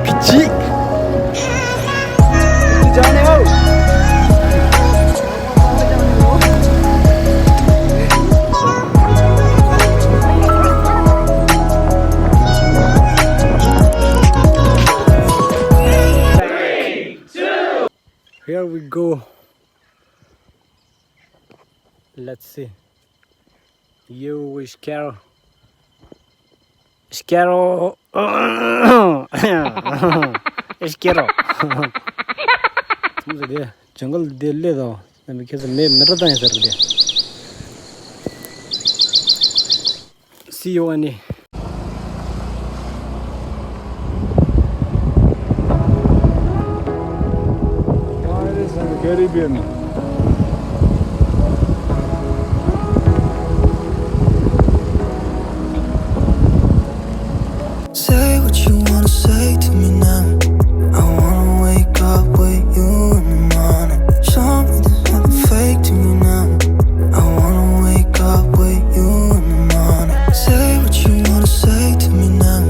Pichi. जाने हो Here we go. Let's see. You wish Carol. Carol. Carol. जंगल दिल्ली तो मैं कैसे मैं मेरा तो नहीं सर दिया see you Annie Pirates of the Caribbean. Say what you wanna say to me now. I wanna wake up with you in the morning. Show me there's nothing fake to me now. I wanna wake up with you in the morning. Say what you wanna say to me now.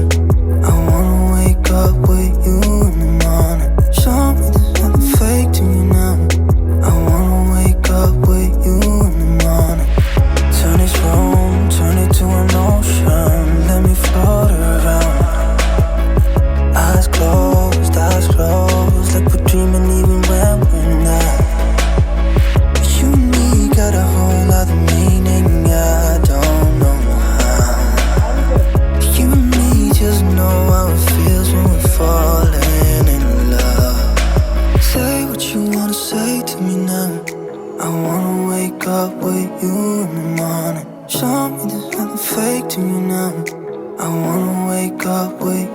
I wanna wake up with you in the morning. Show me there's nothing fake to me now. I wanna wake up with you in the morning. Turn this room, turn it to an ocean. Let me float around. Eyes closed, like we're dreaming even when we're not. You and me got a whole other meaning, I don't know how. You and me just know how it feels when we're falling in love. Say what you wanna say to me now. I wanna wake up with you in the morning. Show me there's nothing fake to me now. I wanna wake up with